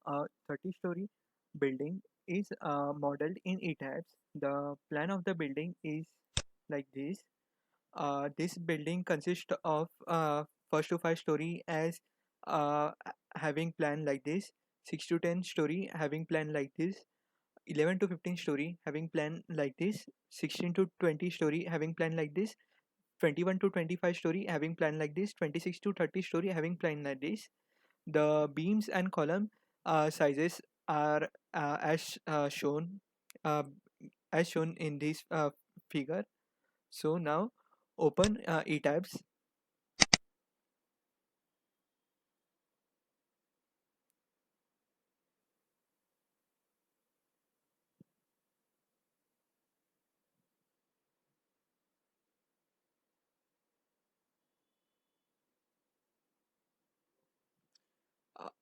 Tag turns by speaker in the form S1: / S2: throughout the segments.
S1: A 30-story building is modeled in E-types. The plan of the building is like this. This building consists of first to 5 story as having plan like this, 6 to 10 story having plan like this, 11 to 15 story having plan like this, 16 to 20 story having plan like this, 21 to 25 story having plan like this, 26 to 30 story having plan like this. The beams and column sizes are shown uh, as shown in this figure. So now open eTabs.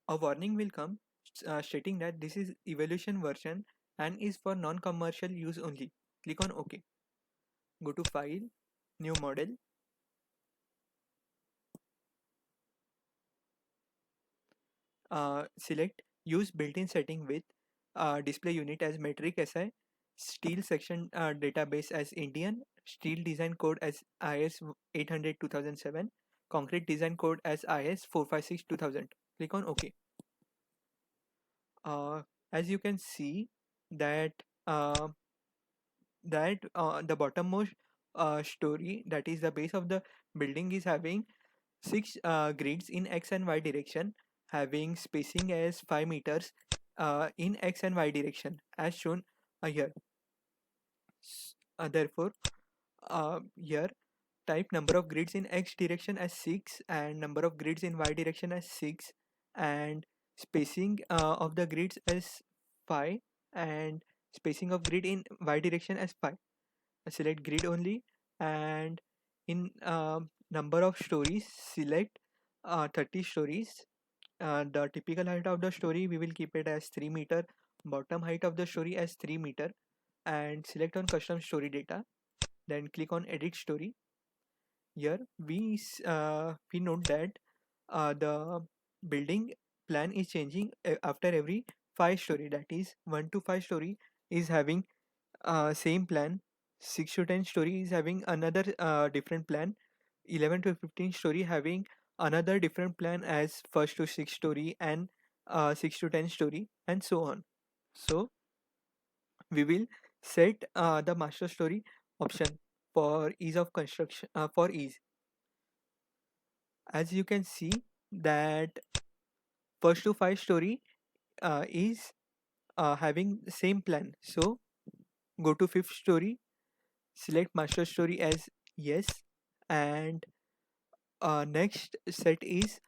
S1: A warning will come stating that this is evaluation version and is for non-commercial use only. Click on OK. Go to File, New Model. Select Use built-in setting with display unit as metric SI, steel section database as Indian, steel design code as IS 800 2007, concrete design code as IS 456 2000. Click on OK. Uh, as you can see that uh, the bottommost story, that is the base of the building, is having six grids in x and y direction, having spacing as 5 meters in x and y direction as shown here. Therefore, here type number of grids in x direction as 6 and number of grids in y direction as 6 and spacing of the grids as 5 and spacing of grid in y direction as 5. Select grid only, and in number of stories select 30 stories. The typical height of the story we will keep it as 3 meter, bottom height of the story as 3 meter, and select on custom story data, then click on edit story. Here we note that the building plan is changing after every 5 story, that is 1 to 5 story is having same plan, 6 to 10 story is having another different plan, 11 to 15 story having another different plan as first to 6 story, and 6 to 10 story, and so on. So we will set the master story option for ease of construction, for ease. As you can see that first to 5 story is having same plan, so go to 5th story, select master story as yes, and next set is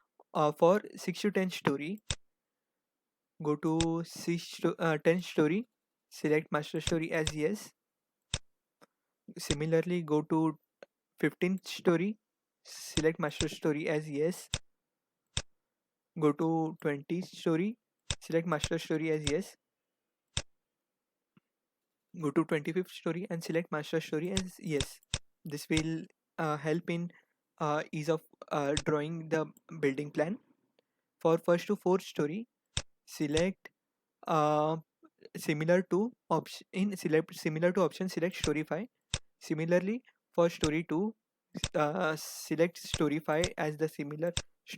S1: for 6 to 10 story, go to 10 story, select master story as yes. Similarly, go to 15th story, select master story as yes. Go to 20th story, select master story as yes. Go to 25th story and select master story as yes. This will help in ease of drawing the building plan. For first to fourth story, select uh, similar to option in select similar to option, select story 5. Similarly, for story 2, select story 5 as the similar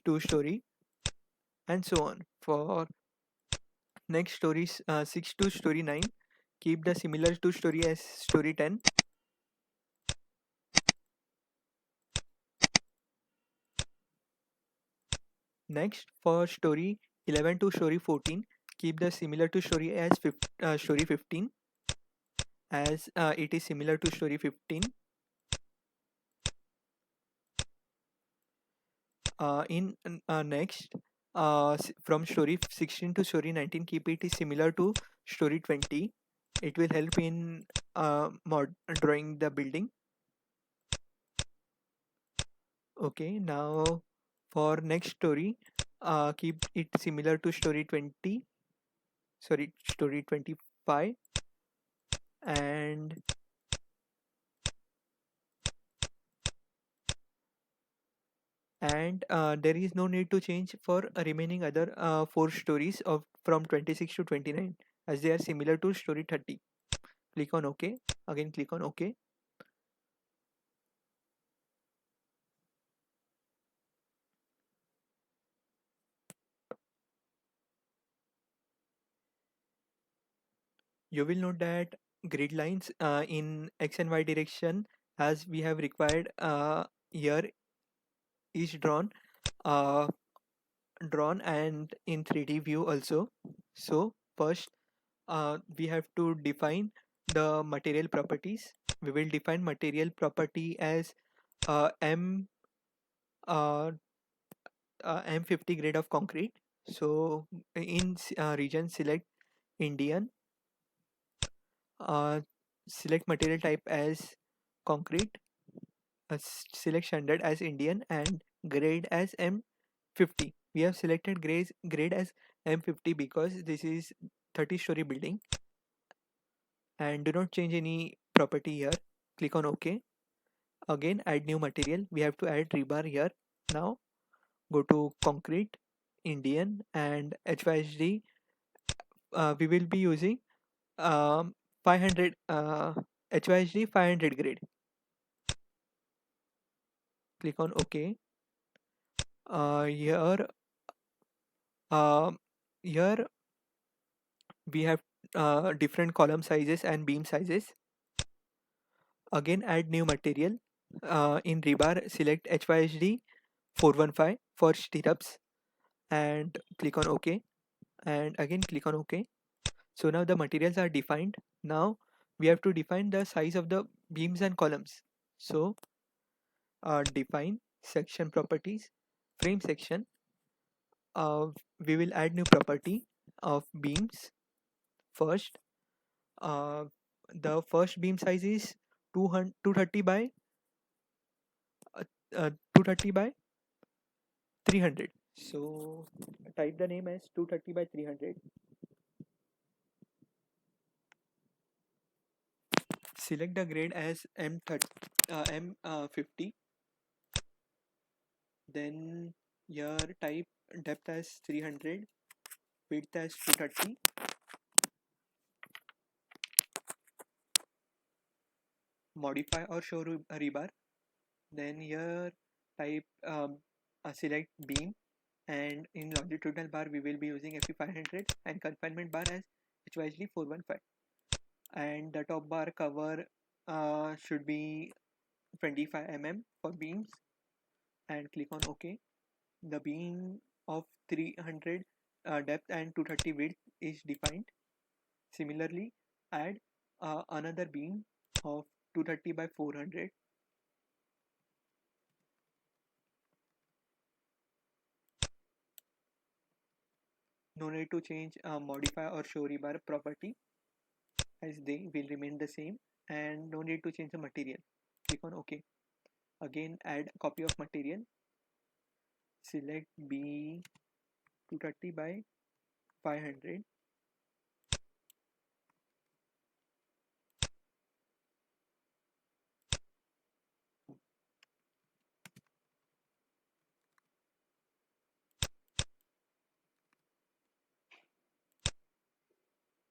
S1: to story, and so on. For next stories 6 to story 9, keep the similar to story as story 10. Next, for story 11 to story 14, keep the similar to story as story 15, as it is similar to story 15. In next, from story 16 to story 19, keep it is similar to story 20. It will help in drawing the building. Okay, now for next story, keep it similar to story 20, sorry, story 25, and and there is no need to change for remaining other four stories of from 26 to 29, as they are similar to story 30. Click on OK. Again click on OK. You will note that grid lines in x and y direction, as we have required here, is uh, drawn and in 3D view also. So first we have to define the material properties. We will define material property as M uh, M50 grade of concrete. So in region, select Indian, uh, select material type as concrete, select standard as Indian, and grade as M50. We have selected grade as M50 because this is 30-story building, and do not change any property here. Click on OK. Again add new material. We have to add rebar here. Now go to concrete, Indian, and HYHD. We will be using 500 HYHD 500 grade. Click on OK. Here um, here we have different column sizes and beam sizes. Again add new material. In rebar select HYHD 415 for stirrups and click on OK, and again click on OK. So now the materials are defined. Now we have to define the size of the beams and columns. So define section properties, frame section. We will add new property of beams. First, uh, the first beam size is 230 by 230 by 300. So type the name as 230 by 300. Select the grade as M50. Then here type depth as 300, width as 230. Modify or show rebar. Then here type select beam, and in longitudinal bar we will be using FE500 and confinement bar as HYSD 415, and the top bar cover should be 25 mm for beams, and click on OK. The beam of 300 depth and 230 width is defined. Similarly, add another beam of 230 by 400. No need to change modify or show rebar property, as they will remain the same, and no need to change the material. Click on OK. Again add copy of material. Select B 230 by 500.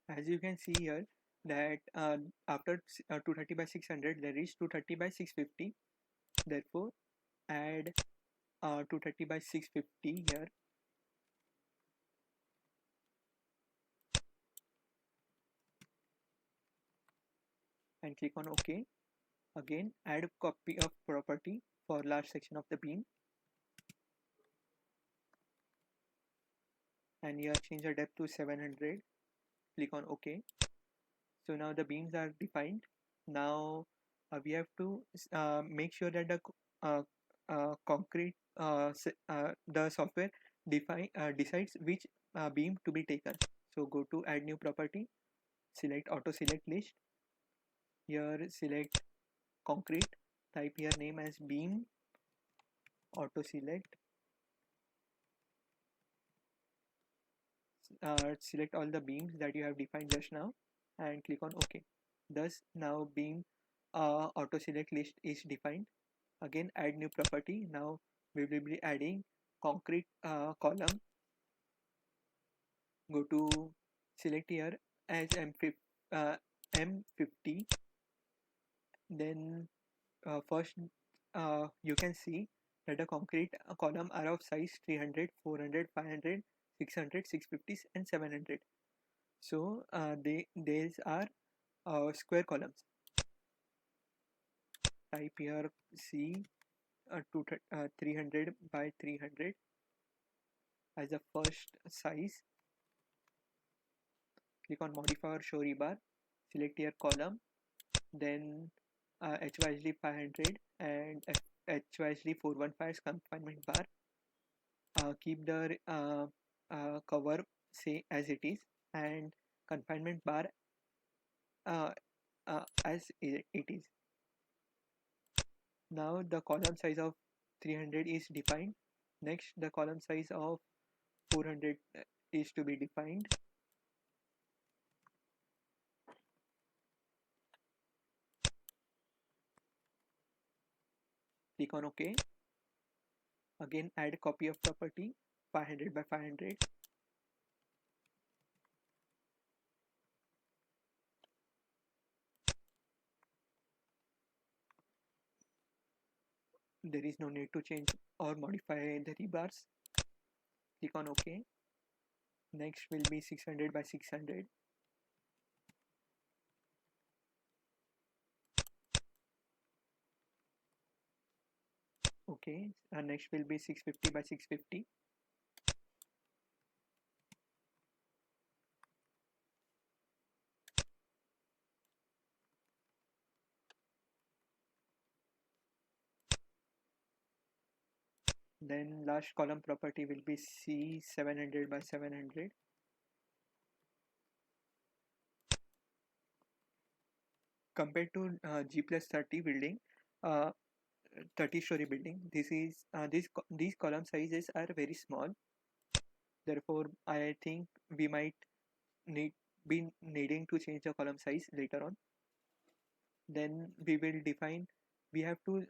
S1: As you can see here that after 230 by 600 there is 230 by 650. Therefore add 230 by 650 here, and click on OK. Again add a copy of property for large section of the beam, and here change the depth to 700. Click on OK. So now the beams are defined. Now we have to make sure that the uh, concrete the software decides which beam to be taken. So go to add new property, select auto select list. Here select concrete, type here name as beam, auto select, select all the beams that you have defined just now, and click on OK. Thus now beam auto select list is defined. Again add new property. Now we will be adding concrete column. Go to select here as M50. Then first you can see that the concrete column are of size 300, 400, 500, 600, 650 and 700. So these are square columns. Type here C 300 by 300 as the first size. Click on modify or show rebar. Select here column. Then HYSD 500 and HYSD 415 as confinement bar. Keep the cover say as it is and confinement bar uh, as it is. Now the column size of 300 is defined. Next, the column size of 400 is to be defined. Click on OK. Again, add a copy of property 500 by 500. There is no need to change or modify the rebars. Click on OK. Next will be 600 by 600. Okay, and next will be 650 by 650. Then last column property will be C 700 by 700. Compared to G plus 30 building, 30-story building, these column sizes are very small. Therefore, I think we might be needing to change the column size later on. Then we will define. We have to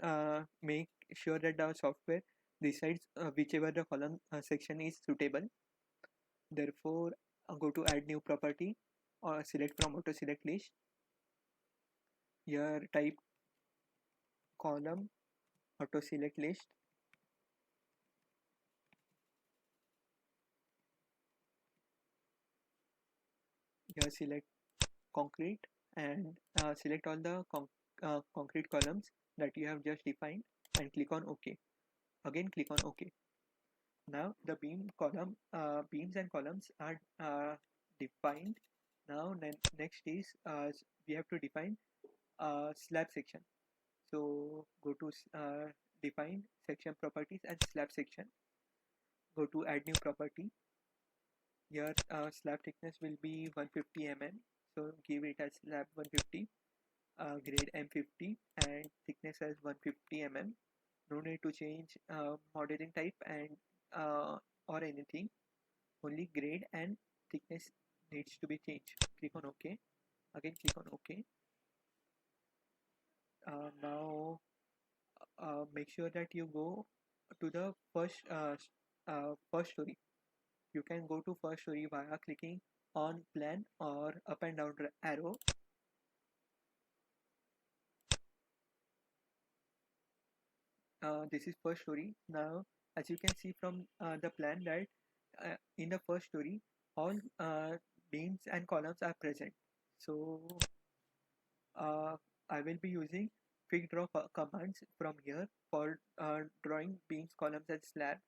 S1: make sure that the software decides whichever the column section is suitable. Therefore, go to add new property or select from auto select list. Here type column auto select list. Here select concrete and select all the concrete columns that you have just defined and click on OK. Again click on OK. Now the beams and columns are defined. Now next is we have to define slab section. So go to define section properties and slab section. Go to add new property. Here slab thickness will be 150 mm. So give it as slab 150. Grade M50 and thickness as 150 mm. No need to change modeling type and or anything. Only grade and thickness needs to be changed. Click on OK. Again click on OK. Now make sure that you go to the first story. You can go to first story via clicking on plan or up and down arrow. This is first story. Now as you can see from the plan that in the first story all beams and columns are present. So I will be using quick draw commands from here for drawing beams, columns and slab.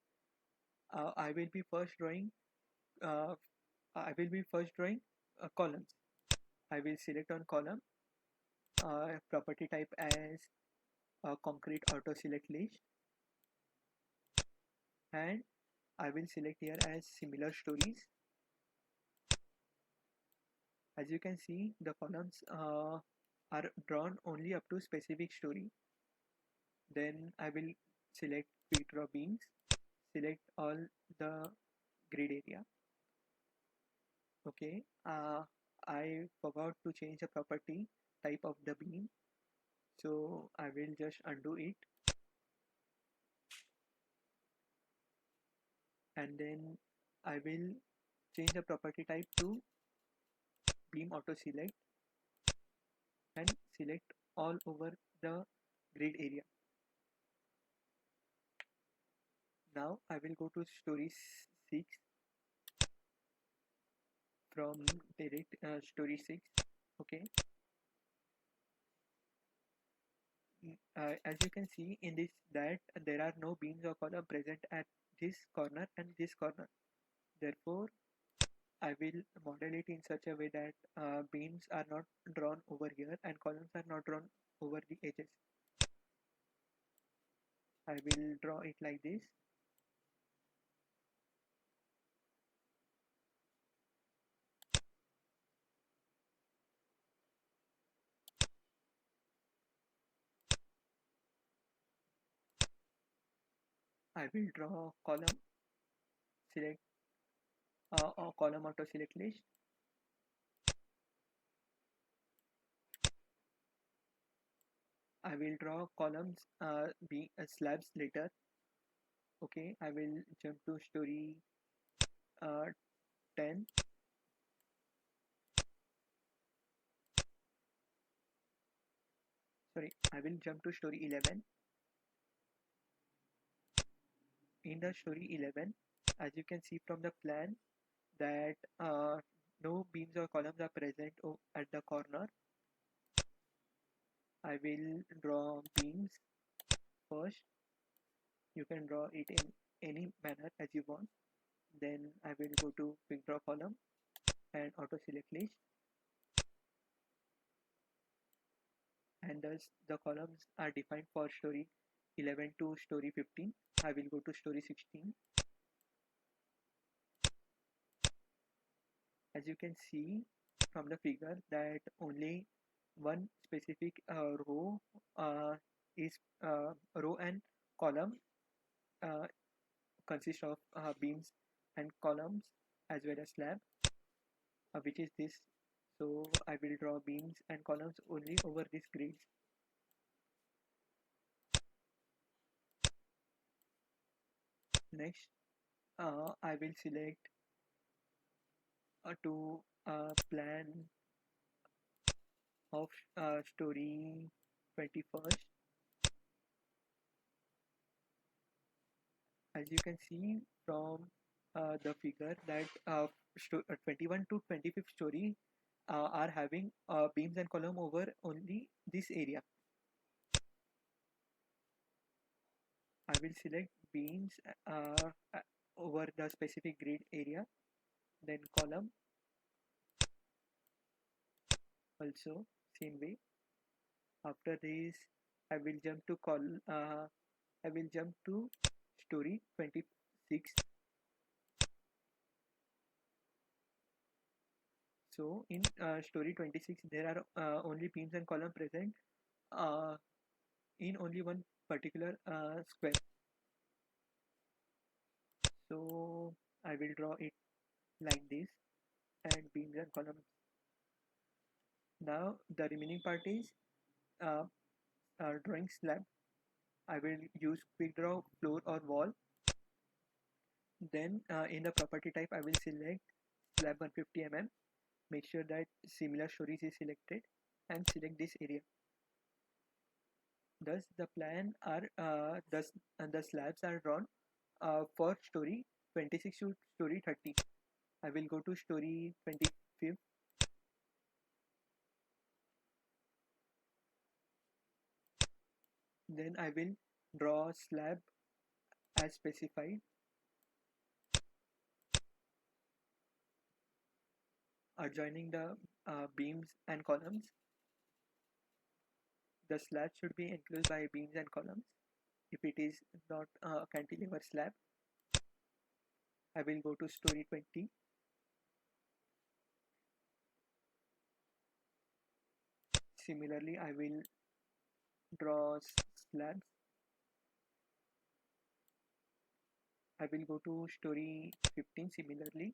S1: I will be first drawing uh, columns. I will select on column, property type as concrete auto select list, and I will select here as similar stories. As you can see, the columns are drawn only up to specific story. Then I will select quick draw beams, select all the grid area. Okay, I forgot to change the property type of the beam, so I will just undo it. and then I will change the property type to beam auto select and select all over the grid area. Now I will go to story 6 from direct story 6. Okay. As you can see in this that there are no beams or column present at this corner and this corner. Therefore, I will model it in such a way that beams are not drawn over here and columns are not drawn over the edges. I will draw it like this. I will draw column select or column auto select list. I will draw columns be slabs later. Okay, I will jump to story 10. Sorry, I will jump to story 11. In the story 11, as you can see from the plan that no beams or columns are present at the corner. I will draw beams first. You can draw it in any manner as you want. Then I will go to quick draw column and auto select list, and thus the columns are defined for story 11 to story 15. I will go to story 16. As you can see from the figure that only one specific row is row and column uh, consist of beams and columns as well as slab, which is this. So I will draw beams and columns only over this grid. Next, I will select to plan of story 21st. As you can see from the figure that 21 to 25th story are having beams and column over only this area. I will select beams over the specific grid area, then column also same way. After this, I will jump to I will jump to story 26. So in story 26, there are only beams and column present uh, in only one particular square. So I will draw it like this and beams and columns. Now the remaining part is uh, drawing slab. I will use quick draw floor or wall. Then in the property type I will select slab 150 mm. Make sure that similar stories is selected and select this area. Thus the plan are the slabs are drawn for story 26 to story 30. I will go to story 25. Then I will draw slab as specified, adjoining the beams and columns. The slab should be enclosed by beams and columns. If it is not a cantilever slab, I will go to story 20. Similarly, I will draw slabs. I will go to story 15 similarly.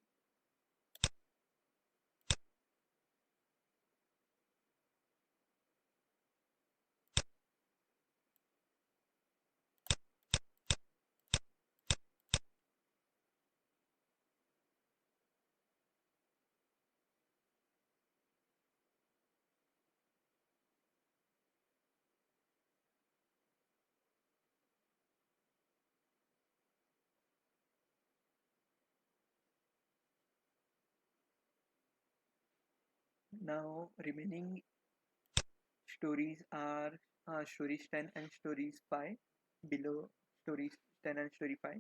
S1: Now remaining stories are stories 10 and stories 5. Below stories 10 and story 5,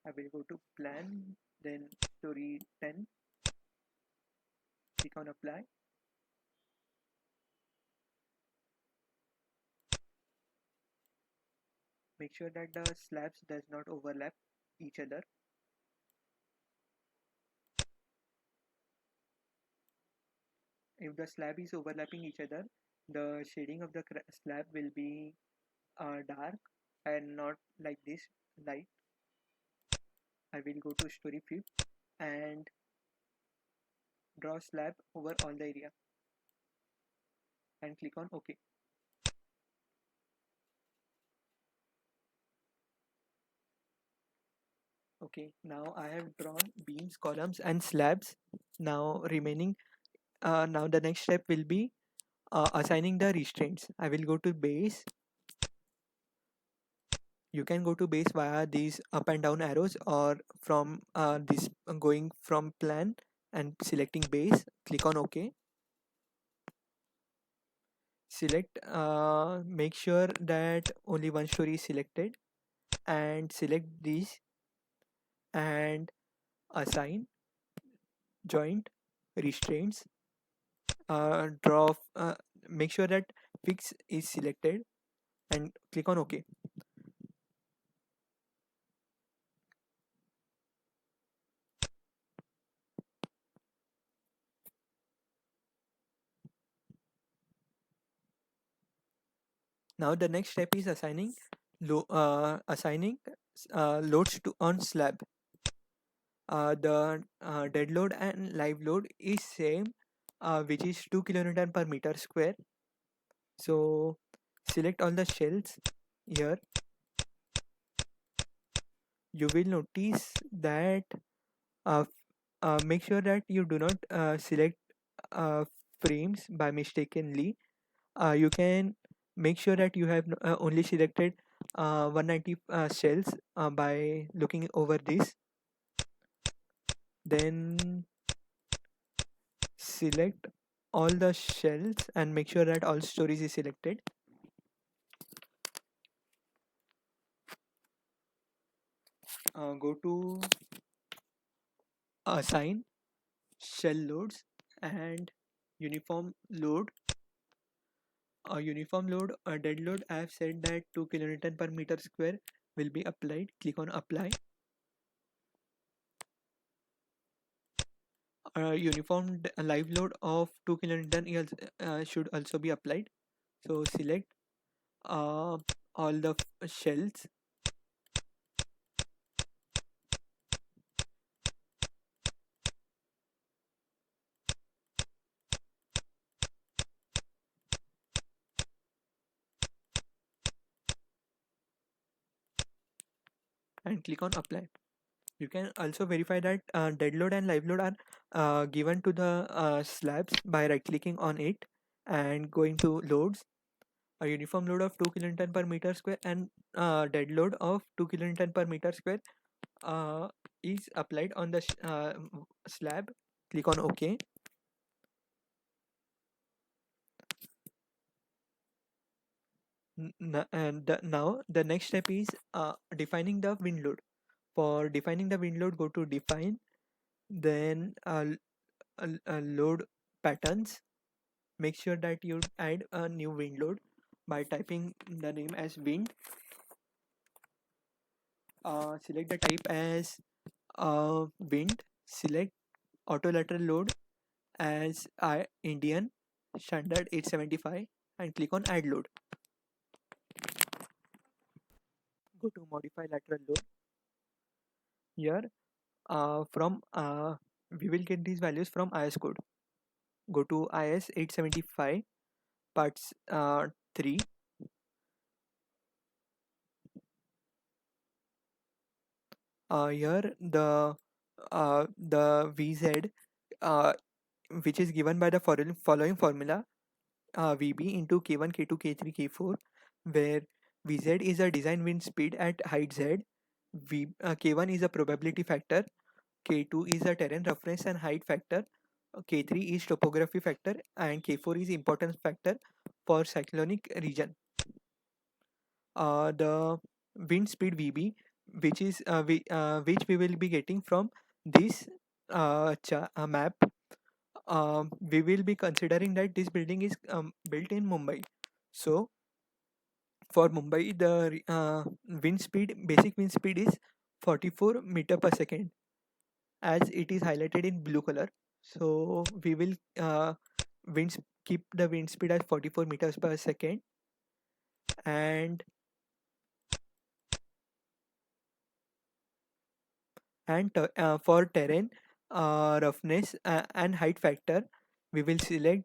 S1: I will go to plan, then story 10, click on apply. Make sure that the slabs does not overlap each other. If the slab is overlapping each other, the shading of the slab will be dark and not like this light. I will go to story 5 and draw slab over all the area and click on OK. Okay, now I have drawn beams, columns and slabs. Now remaining, now the next step will be assigning the restraints. I will go to base. You can go to base via these up and down arrows, or from this going from plan and selecting base. Click on OK. Select, make sure that only one story is selected and select these and assign joint restraints. Draw, make sure that fix is selected and click on OK. Now the next step is assigning loads to on slab. The dead load and live load is same, which is 2 kilonewton per meter square. So select all the shells here. You will notice that uh, make sure that you do not select uh, frames by mistakenly. You can make sure that you have only selected 190 shells by looking over this. Then select all the shells and make sure that all stories is selected. Go to assign shell loads and uniform load. Uniform load, dead load, I have said that 2 kilonewton per meter square will be applied. Click on apply. Uniform live load of 2 kilonewton should also be applied. So select all the shells and click on apply. You can also verify that dead load and live load are given to the slabs by right clicking on it and going to loads. A uniform load of 2 kilonewton per meter square and dead load of 2 kilonewton per meter square is applied on the slab. Click on OK. Now the next step is defining the wind load. For defining the wind load, go to define, then load patterns. Make sure that you add a new wind load by typing the name as wind. Select the type as wind. Select auto lateral load as Indian standard 875 and click on add load. Go to modify lateral load. Here from we will get these values from IS code. Go to IS 875 parts 3. Here the VZ which is given by the following formula, VB into K1, K2, K3, K4, where Vz is a design wind speed at height Z, K1 is a probability factor, K2 is a terrain roughness and height factor, K3 is topography factor, and K4 is importance factor for cyclonic region. The wind speed VB, which we will be getting from this map. We will be considering that this building is built in Mumbai. So for Mumbai, the basic wind speed is 44 meter per second, as it is highlighted in blue color. So we will keep the wind speed at 44 meters per second, and for terrain roughness and height factor, we will see the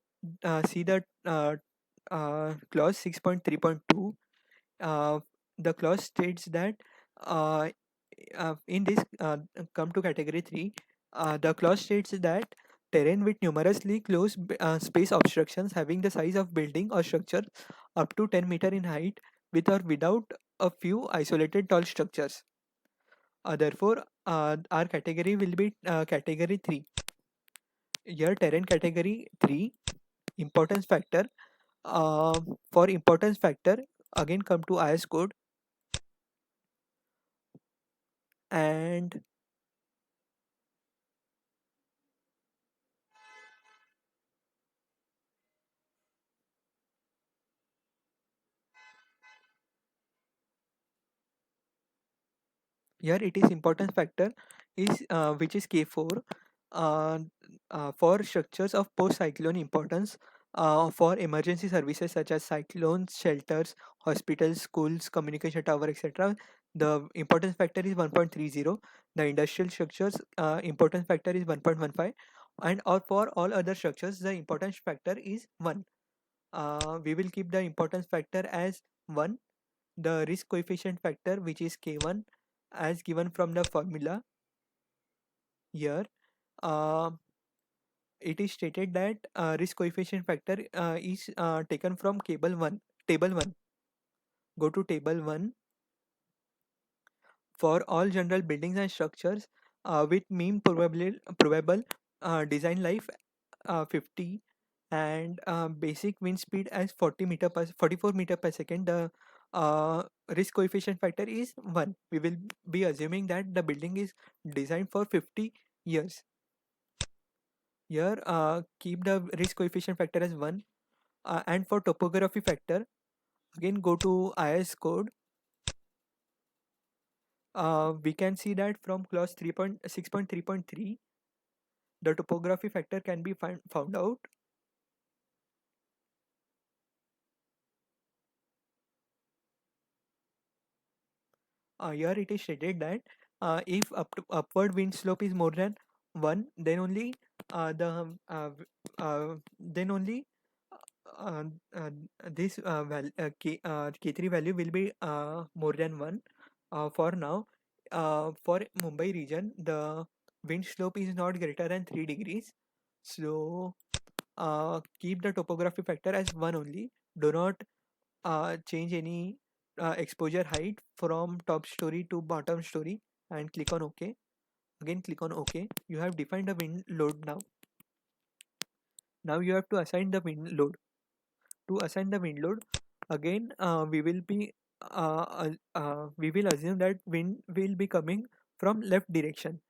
S1: clause 6.3.2. The clause states that uh, in this come to category 3, the clause states that terrain with numerously close space obstructions having the size of building or structure up to 10 meter in height, with or without a few isolated tall structures. Therefore, our category will be category 3. Here, terrain category 3, importance factor. For importance factor, again come to IS code, and here it is importance factor is which is K4, uh, for structures of post cyclone importance, for emergency services such as cyclones, shelters, hospitals, schools, communication tower, etc. The importance factor is 1.30. The industrial structures importance factor is 1.15, and or for all other structures the importance factor is 1. We will keep the importance factor as 1. The risk coefficient factor, which is K1, as given from the formula here. uh, it is stated that risk coefficient factor is taken from table 1. Go to table 1. For all general buildings and structures with mean probable design life 50, and basic wind speed as 44 meter per second, the uh, risk coefficient factor is 1. We will be assuming that the building is designed for 50 years. Here, keep the risk coefficient factor as 1. And for topography factor, again go to IS code. We can see that from clause 3.6.3.3, the topography factor can be found out. Here it is stated that if upward wind slope is more than 1, then only then only uh, uh, K3 value will be more than 1. For now, for Mumbai region, the wind slope is not greater than 3 degrees. So keep the topography factor as 1 only. Do not change any exposure height from top story to bottom story, and click on OK. Again click on OK. You have defined the wind load now. Now you have to assign the wind load. To assign the wind load, again we will assume that wind will be coming from left direction.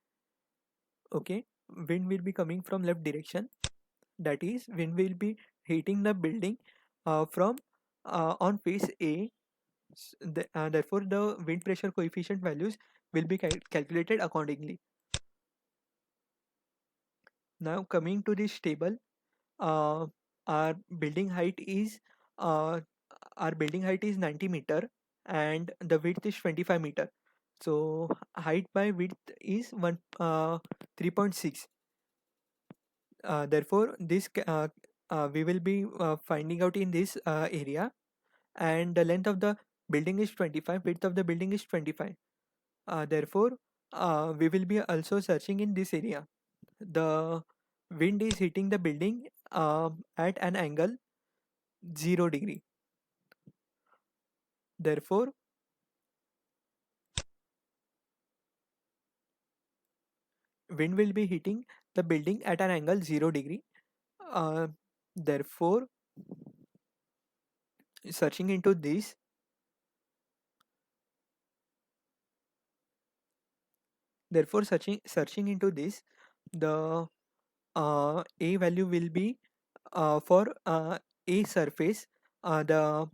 S1: Okay, wind will be coming from left direction. That is, wind will be hitting the building from on face A. Therefore, the wind pressure coefficient values will be calculated accordingly. Now, coming to this table, uh, our building height is uh, 90 meter, and the width is 25 meter. So height by width is 3.6. Therefore, we will be finding out in this area, and the length of the building is 25, width of the building is 25. Therefore, we will be also searching in this area. The wind is hitting the building at an angle 0 degree. Therefore, wind will be hitting the building at an angle 0 degree. Uh, therefore, searching into this, searching into this, the a value will be for a surface. The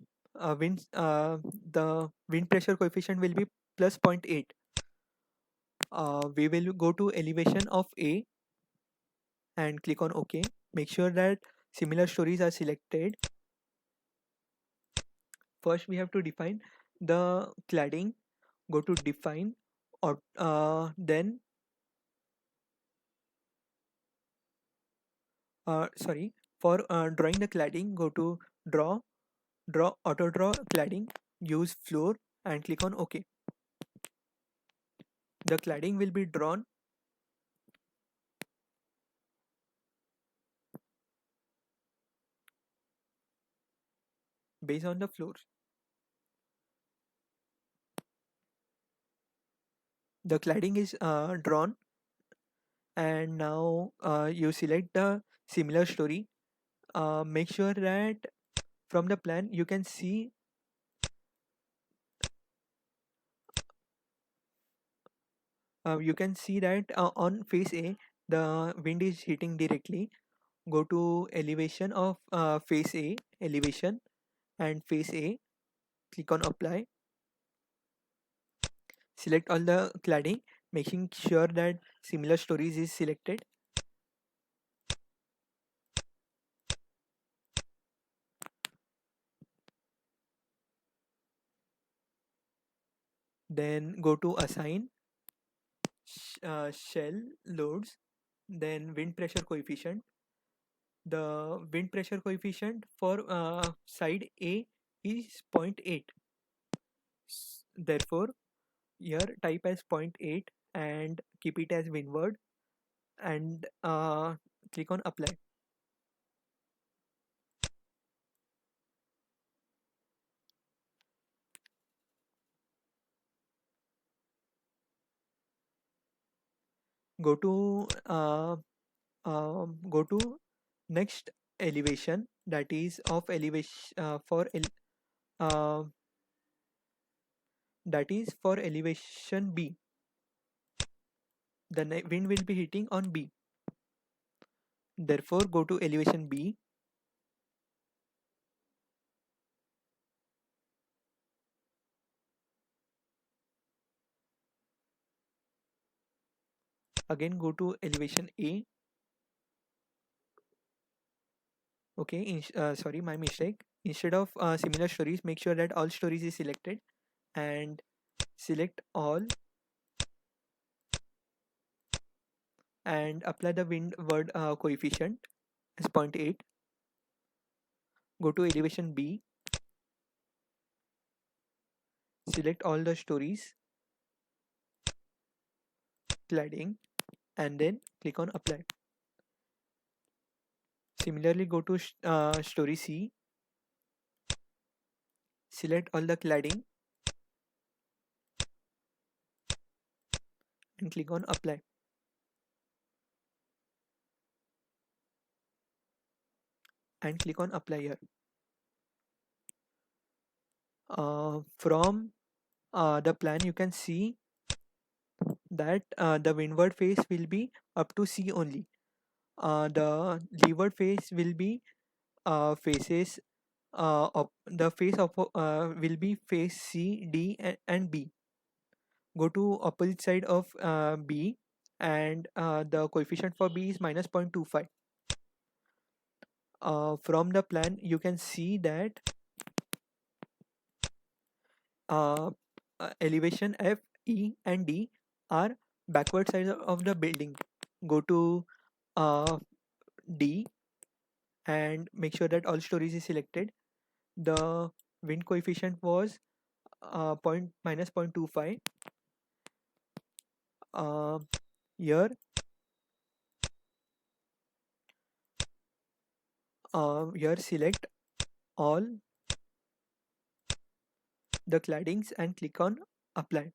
S1: wind pressure coefficient will be plus 0.8. We will go to elevation of A and click on OK. Make sure that similar stories are selected. First, we have to define the cladding. Go to define, or then sorry, for drawing the cladding, go to auto draw cladding, use floor and click on OK. The cladding will be drawn based on the floors. The cladding is drawn, and now you select the similar story. Make sure that from the plan you can see that on face A the wind is hitting directly. Go to elevation of face A, elevation and face A, click on apply, select all the cladding, making sure that similar stories is selected. Then go to assign shell loads, then wind pressure coefficient. The wind pressure coefficient for side A is 0.8. Therefore, here type as 0.8 and keep it as windward, and click on apply. Go to go to next elevation, that is of elevation uh, that is for elevation B. The wind will be hitting on B. Therefore, go to elevation B. Again, go to elevation A. Okay, sorry, my mistake. Instead of similar stories, make sure that all stories is selected and select all and apply the windward coefficient as 0.8. Go to elevation B, select all the stories, cladding, and then click on apply. Similarly, go to story C, select all the cladding and click on apply. And click on apply here. From the plan, you can see that the windward face will be up to C only. The leeward face will be faces the face of will be face C, D, and B. Go to opposite side of B, and the coefficient for B is minus 0.25. From the plan, you can see that uh, elevation F, E, and D are backward sides of the building. Go to uh, D and make sure that all stories is selected. The wind coefficient was minus 0.25. Here here select all the claddings and click on apply.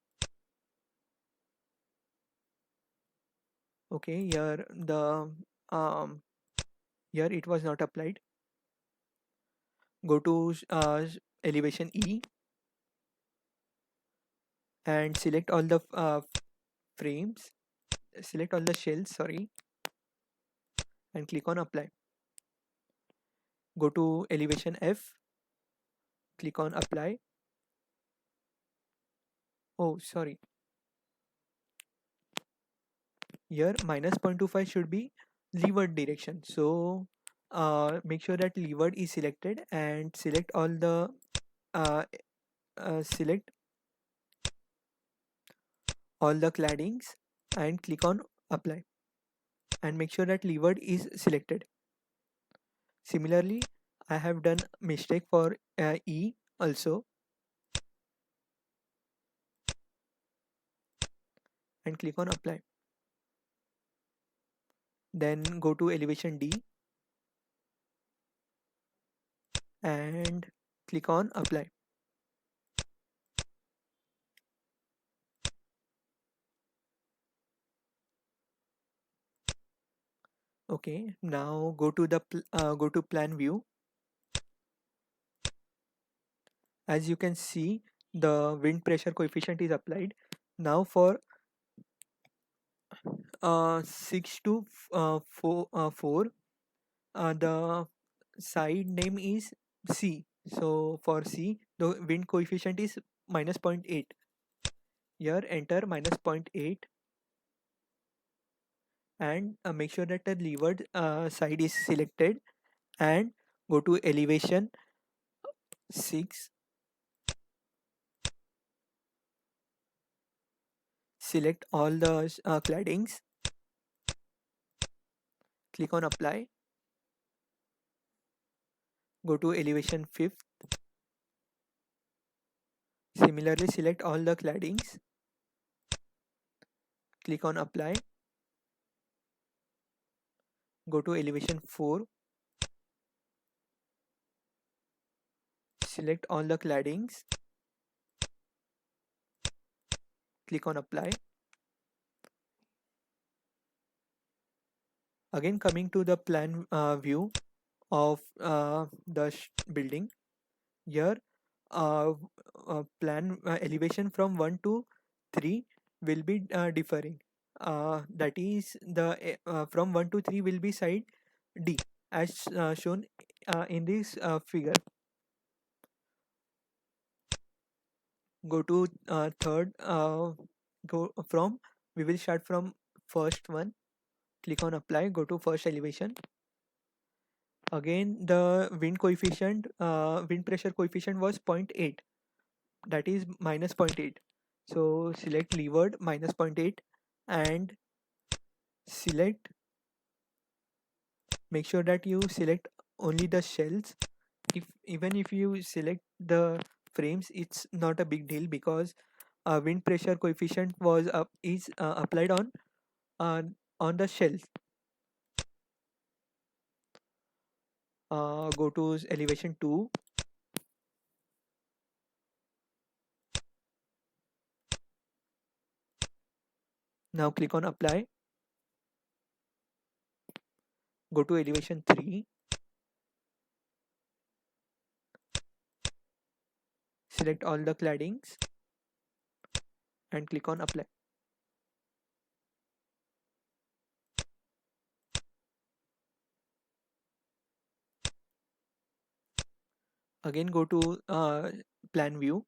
S1: Okay, here the um, here it was not applied. Go to elevation E and select all the frames, select all the shells, sorry, and click on apply. Go to elevation F, click on apply. Oh, sorry. Here minus 0.25 should be leeward direction. So make sure that leeward is selected and select all the uh, select all the claddings and click on apply and make sure that leeward is selected. Similarly, I have done mistake for E also and click on apply. Then go to elevation D and click on apply. Okay, now go to the go to plan view. As you can see, the wind pressure coefficient is applied. Now for 6 to 4, the side name is C. So for C, the wind coefficient is minus zero point 0.8. Here enter minus zero point 0.8 and make sure that the levered side is selected and go to elevation 6, select all the claddings, click on apply, go to elevation 5th, similarly select all the claddings, click on apply, go to elevation 4, select all the claddings, click on apply. Again coming to the plan view of the building. Here uh, plan elevation from 1 to 3 will be differing. That is the from 1 to 3 will be side D as shown in this figure. Go to third, go from, we will start from first one, click on apply, go to first elevation. Again the wind pressure coefficient was zero point 0.8, that is minus zero point 0.8. So select leeward minus zero point 0.8 and select, make sure that you select only the shells. If even if you select the frames, it's not a big deal because wind pressure coefficient was is applied uh, on the shells. Go to elevation 2, now click on apply, go to elevation 3, select all the claddings and click on apply. Again go to plan view,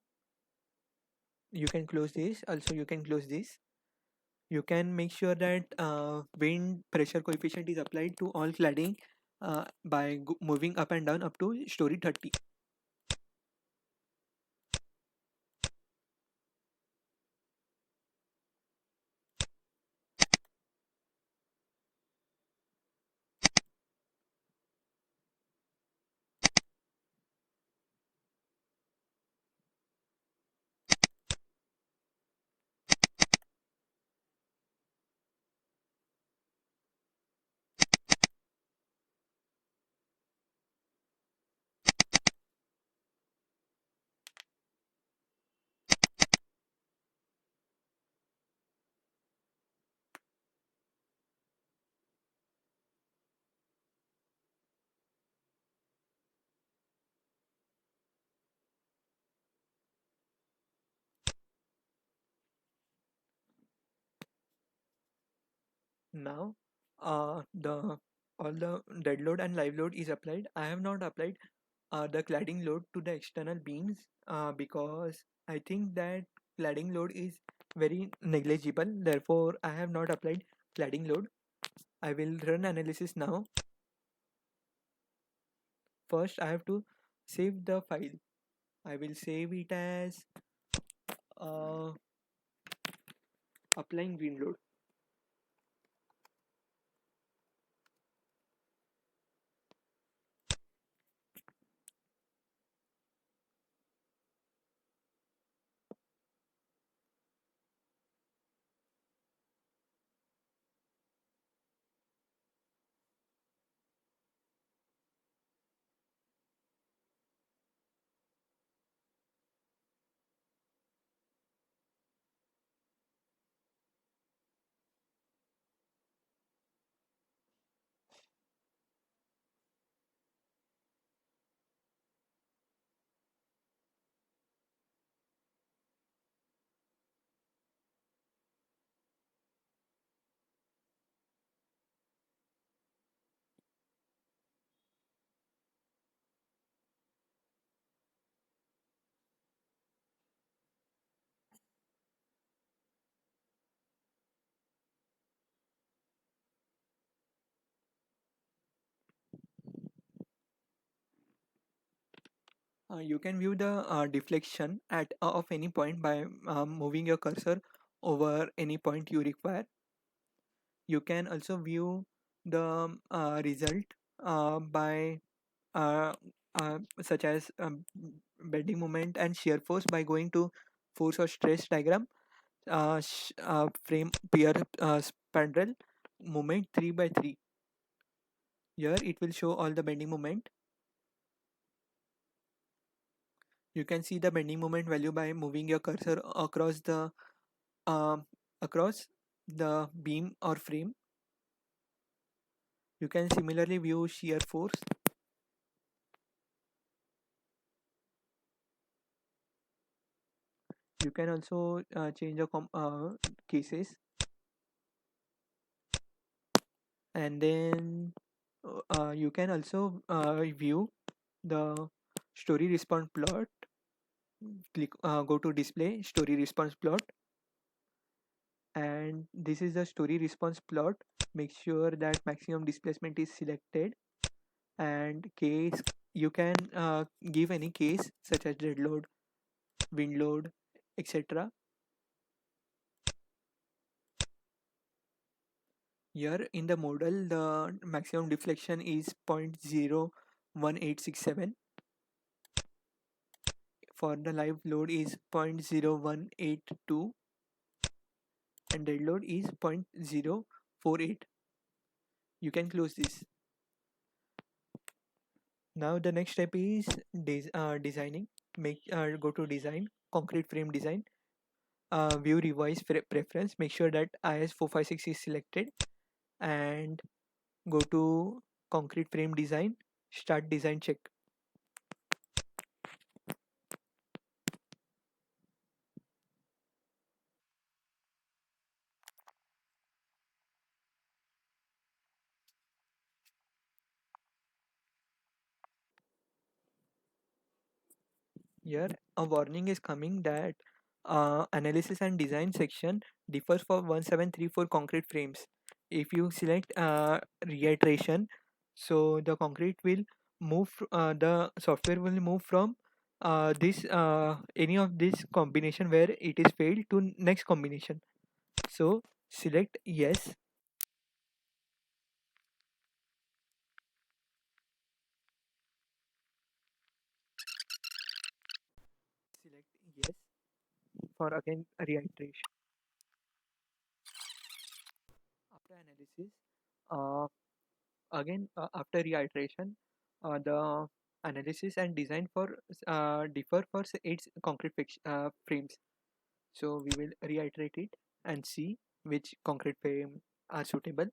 S1: you can close this, also you can close this. You can make sure that wind pressure coefficient is applied to all cladding by moving up and down up to story 30. Now the all the dead load and live load is applied. I have not applied the cladding load to the external beams because I think that cladding load is very negligible. Therefore, I have not applied cladding load. I will run analysis now. First, I have to save the file. I will save it as uh, applying wind load. You can view the deflection at of any point by moving your cursor over any point you require. You can also view the result by uh, such as bending moment and shear force by going to force or stress diagram, frame peer spandrel moment 3 by 3. Here it will show all the bending moment. You can see the bending moment value by moving your cursor um, across the beam or frame. You can similarly view shear force. You can also change the cases, and then you can also view the story response plot. Click go to display story response plot, and this is the story response plot. Make sure that maximum displacement is selected, and case you can give any case such as dead load, wind load, etc. Here in the model, the maximum deflection is 0.01867. For the live load is 0.0182 and dead load is 0.048. You can close this. Now the next step is designing. Make Go to design, concrete frame design, view revise preference. Make sure that IS456 is selected and go to concrete frame design, start design check. Here a warning is coming that analysis and design section differs for 1734 concrete frames. If you select reiteration, so the concrete will the software will move from this any of this combination where it is failed to next combination. So select yes. Select yes for again reiteration. After analysis, uh, again after reiteration, the analysis and design for differ for its concrete frames. So we will reiterate it and see which concrete frame are suitable.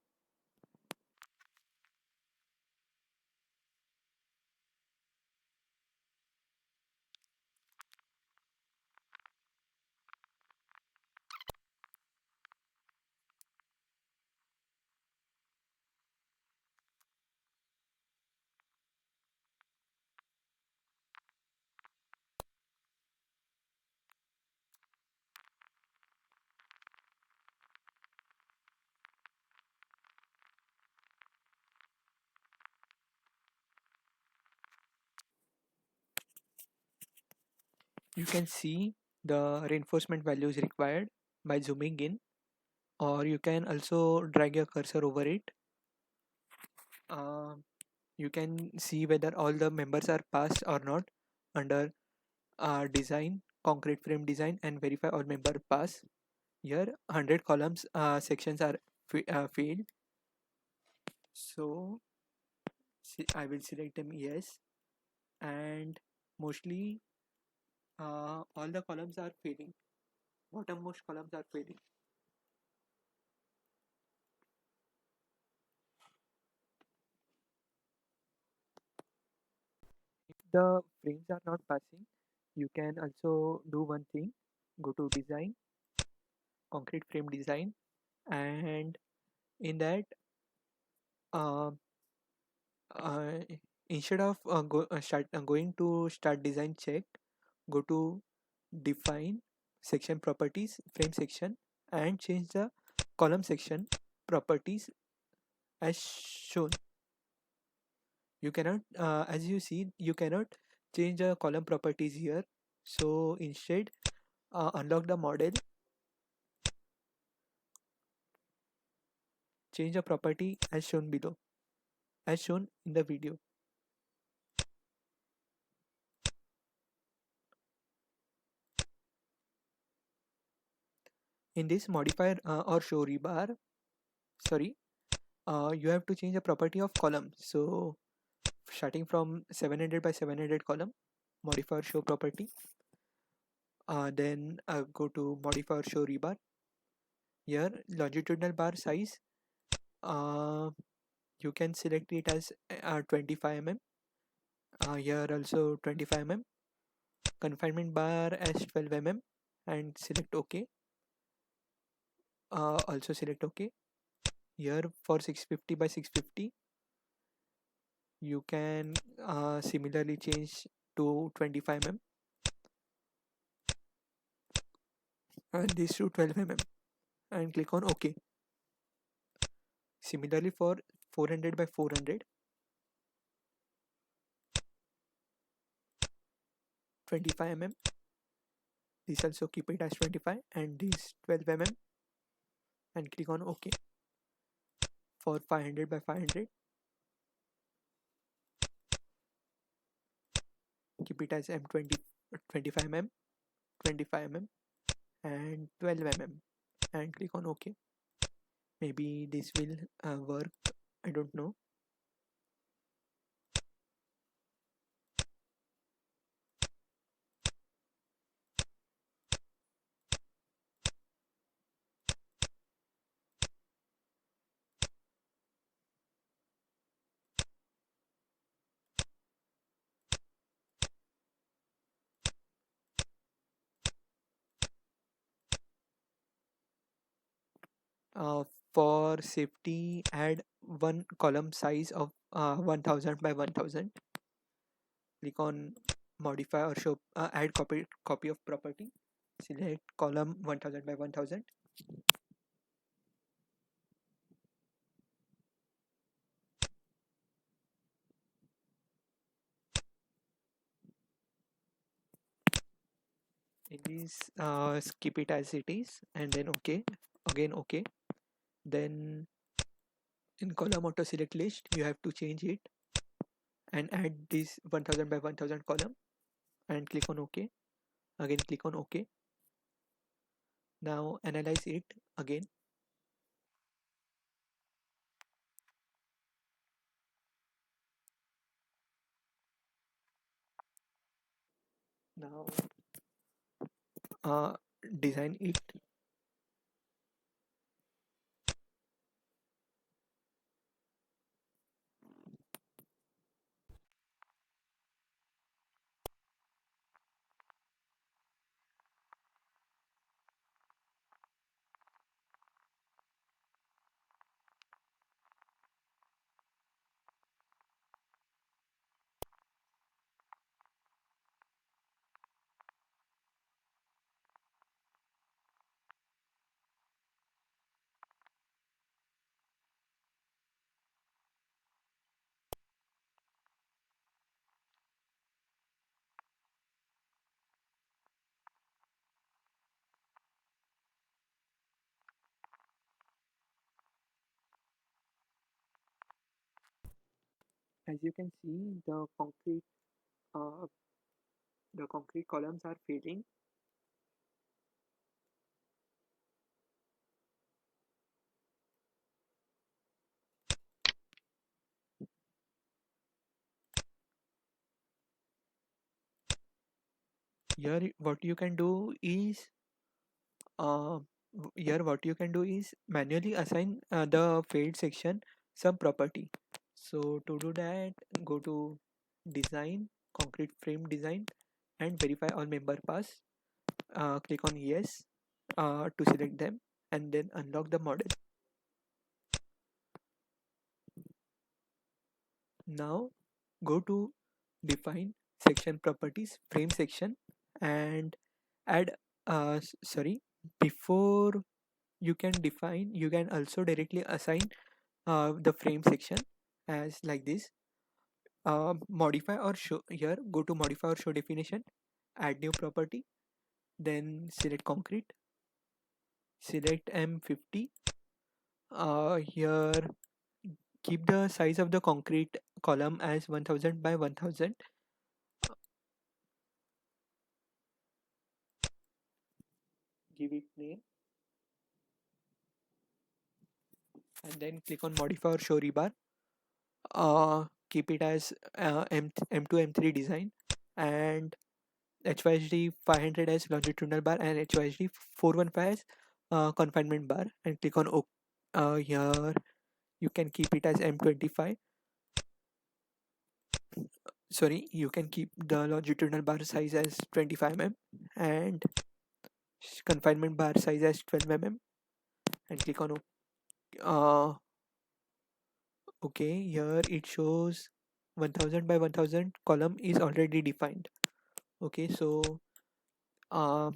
S1: You can see the reinforcement values required by zooming in, or you can also drag your cursor over it. uh, you can see whether all the members are passed or not under design, concrete frame design, and verify all member pass. Here 100 columns sections are filled, so I will select them yes, and mostly all the columns are failing, bottommost columns are failing. If the frames are not passing, you can also do one thing: go to design, concrete frame design, and in that uh, uh, instead of going to start design check, go to define section properties frame section and change the column section properties as shown. You cannot as you see, you cannot change the column properties here, so instead unlock the model, change the property as shown below, as shown in the video. In this modifier or show rebar, sorry, you have to change the property of column. So starting from 700 by 700 column, modifier show property, then go to modifier show rebar. Here longitudinal bar size, uh, you can select it as 25 mm. Here also 25 mm. Confinement bar as 12 mm and select OK. Also select OK. Here for 650 by 650, you can similarly change to 25 mm and this to 12 mm and click on OK. Similarly for 400 by 400, 25 mm, this also keep it as 25 and this 12 mm and click on OK. For 500 by 500, keep it as M20, 25 mm, 25 mm and 12 mm and click on OK. Maybe this will work, I don't know. uh, for safety, add one column size of 1000 by 1000. Click on modify or show add copy of property, select column 1000 by 1000. It is skip it as it is and then OK, again OK. Then in column auto select list, you have to change it and add this 1000 by 1000 column and click on OK. Again click on OK. Now analyze it again. Now uh, design it. As you can see, uh, the concrete columns are fading. Here, what you can do is uh, what you can do is manually assign the fade section some property. So to do that, go to design, concrete frame design, and verify all member paths. Click on yes to select them, and then unlock the model. Now go to define section properties frame section and add sorry, before you can define, you can also directly assign the frame section as like this. Modify or show, here go to modify or show definition, add new property, then select concrete, select M50. Here keep the size of the concrete column as 1000 by 1000. Give it name and then click on modify or show rebar. Keep it as M2 M3 design, and HYHD 500 as longitudinal bar and HYHD 415 as confinement bar, and click on OK. Here you can keep it as M25. Sorry, you can keep the longitudinal bar size as 25 mm and confinement bar size as 12 mm, and click on OK. Okay, here it shows 1000 by 1000 column is already defined. Okay, uh,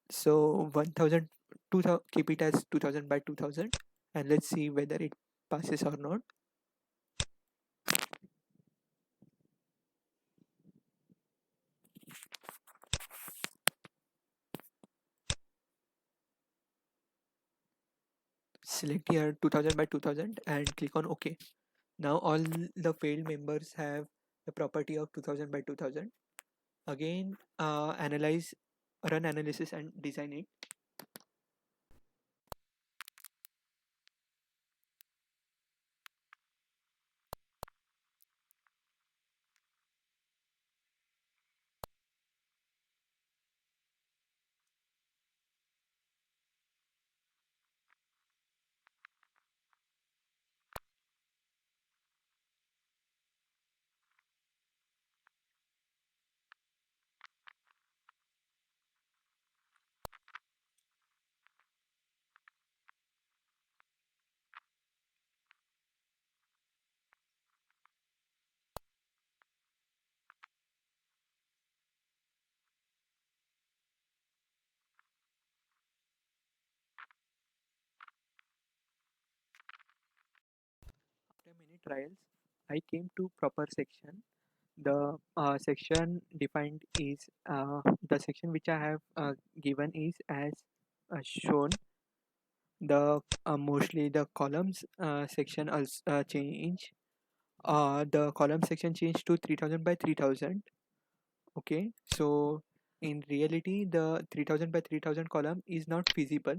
S1: so 1000, 2000, keep it as 2000 by 2000, and let's see whether it passes or not. Select here 2000 by 2000 and click on OK. Now all the failed members have the property of 2000 by 2000. Again, analyze, run analysis and design it. After many trials, I came to proper section. The section defined is the section which I have given is as shown. The mostly the columns section also change. The column section changed to 3000 by 3000. Okay, so in reality, the 3000 by 3000 column is not feasible.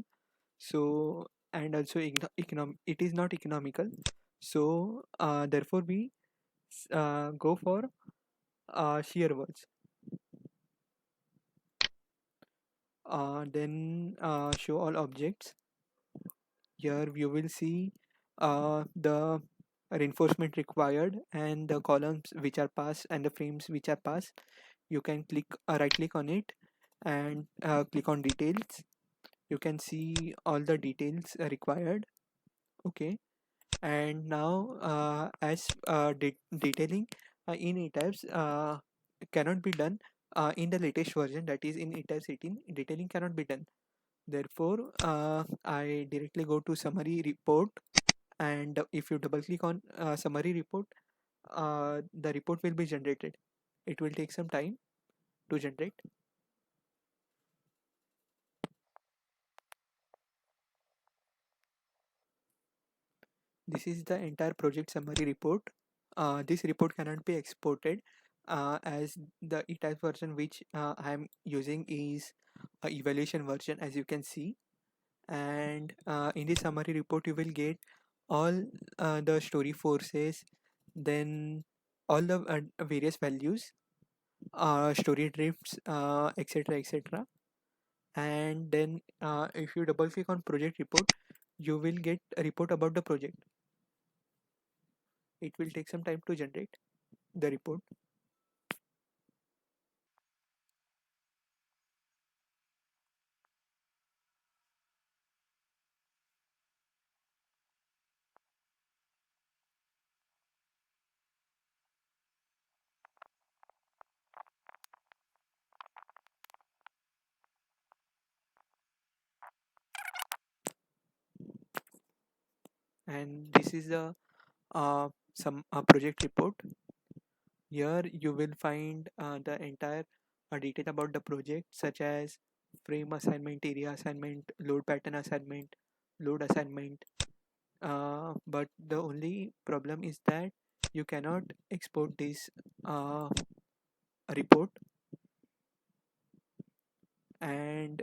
S1: So and also it is not economical. So therefore we go for shear walls. Then show all objects. Here you will see the reinforcement required and the columns which are passed and the frames which are passed. You can click right click on it and click on details. You can see all the details required. Okay, and now as detailing in ETABS cannot be done in the latest version, that is in ETABS 18, detailing cannot be done. Therefore I directly go to summary report, and if you double click on summary report, the report will be generated. It will take some time to generate. This is the entire project summary report. this report cannot be exported as the ETAS version which I am using is a evaluation version, as you can see. And in the summary report you will get all the story forces, then all the various values, story drifts, etc, etc. And then if you double click on project report, you will get a report about the project. It will take some time to generate the report. And this is the some project report. Here you will find the entire detail about the project, such as frame assignment, area assignment, load pattern assignment, load assignment. But the only problem is that you cannot export this uh, report, and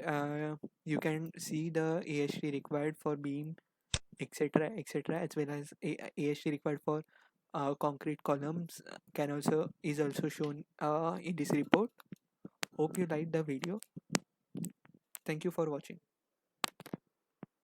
S1: you can see the AHT required for beam, etc, etc, as well as AHT required for concrete columns can also is also shown in this report. Hope you liked the video. Thank you for watching.